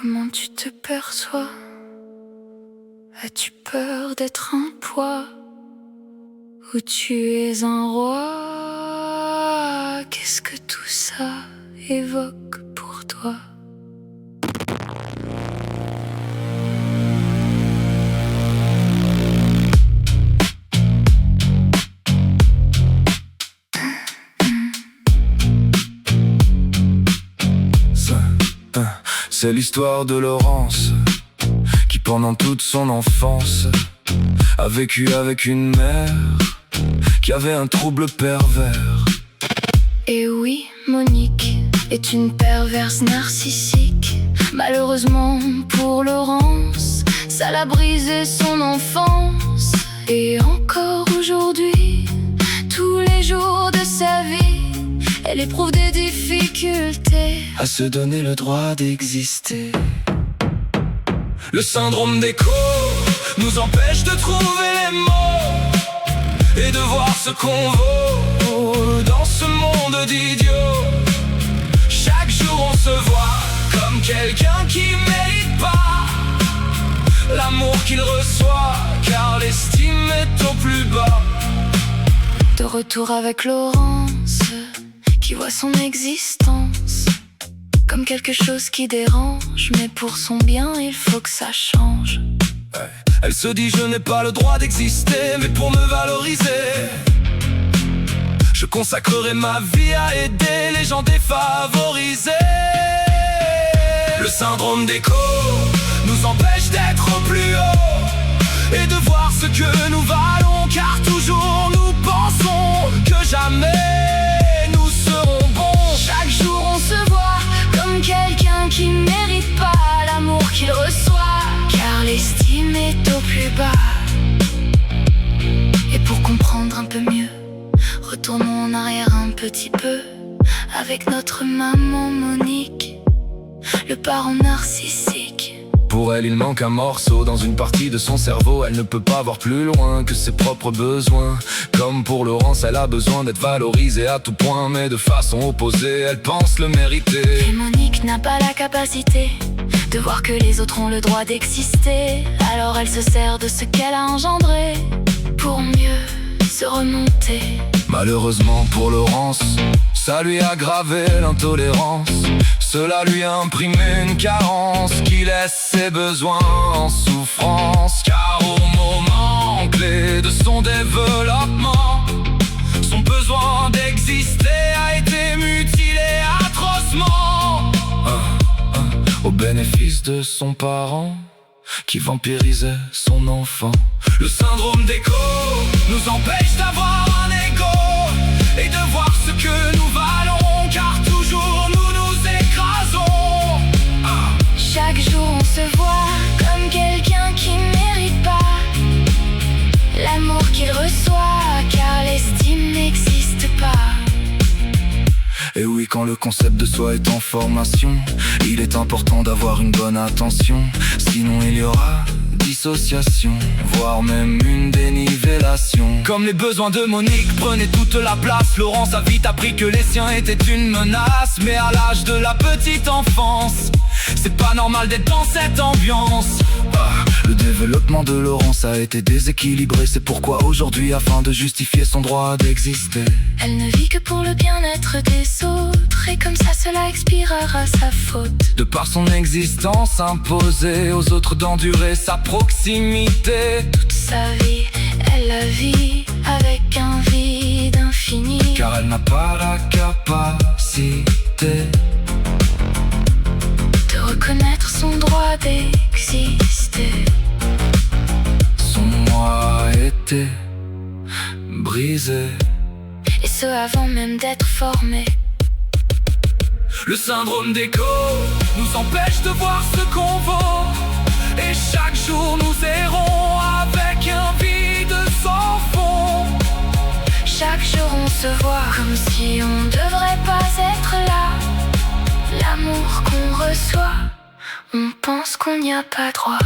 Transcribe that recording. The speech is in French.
Comment tu te perçois? As-tu peur d'être un poids? Ou tu es un roi? Qu'est-ce que tout ça évoque pour toi? C'est l'histoire de Laurence, qui pendant toute son enfance a vécu avec une mère qui avait un trouble pervers. Et oui, Monique est une perverse narcissique. Malheureusement pour Laurence, ça l'a brisé son enfance. Et encore aujourd'hui, tous les jours de sa vie, elle éprouve des difficultés à se donner le droit d'exister. Le syndrome d'écho nous empêche de trouver les mots et de voir ce qu'on vaut dans ce monde d'idiots. Chaque jour on se voit comme quelqu'un qui mérite pas l'amour qu'il reçoit, car l'estime est au plus bas. De retour avec Laurence, qui voit son existence comme quelque chose qui dérange, mais pour son bien il faut que ça change. Elle se dit je n'ai pas le droit d'exister, mais pour me valoriser, je consacrerai ma vie à aider les gens défavorisés. Le syndrome d'écho nous empêche d'être au plus haut et de voir ce que nous valons, car toujours nous pensons que jamais nous serons bons. Chaque jour on se voit comme quelqu'un qui mérite pas l'amour qu'il reçoit, car l'estime est au plus bas. Et pour comprendre un peu mieux, retournons en arrière un petit peu avec notre maman Monique, le parent narcissique. Pour elle, il manque un morceau dans une partie de son cerveau. Elle ne peut pas voir plus loin que ses propres besoins. Comme pour Laurence, elle a besoin d'être valorisée à tout point, mais de façon opposée, elle pense le mériter. Et Monique n'a pas la capacité de voir que les autres ont le droit d'exister. Alors elle se sert de ce qu'elle a engendré pour mieux se remonter. Malheureusement pour Laurence, ça lui a aggravé l'intolérance. Cela lui a imprimé une carence qui laisse ses besoins en souffrance. Car au moment clé de son développement, son besoin d'exister a été mutilé atrocement, au bénéfice de son parent qui vampirisait son enfant. Le syndrome d'écho nous empêche d'avoir un ego et de voir ce que nous valons, car toujours nous écrasons. Chaque jour on se voit comme quelqu'un qui mérite pas l'amour qu'il reçoit, car l'estime n'existe pas. Et oui, quand le concept de soi est en formation, il est important d'avoir une bonne attention, sinon il y aura dissociation, voire même une dénivellation. Comme les besoins de Monique prenaient toute la place, Laurence a vite appris que les siens étaient une menace. Mais à l'âge de la petite enfance, c'est pas normal d'être dans cette ambiance. Le développement de Laurence a été déséquilibré. C'est pourquoi aujourd'hui, afin de justifier son droit d'exister, elle ne vit que pour le bien-être des autres, et comme ça cela expirera sa faute. De par son existence imposée aux autres d'endurer sa proximité. Toute sa vie, elle la vit avec un vide infini, car elle n'a pas la capacité de reconnaître son droit d'exister. Son moi était brisé, et ce avant même d'être formé. Le syndrome d'écho nous empêche de voir ce qu'on vaut, et chaque jour nous errons avec un vide sans fond. Chaque jour on se voit comme si on devrait pas être là. L'amour qu'on reçoit, on pense qu'on n'y a pas droit.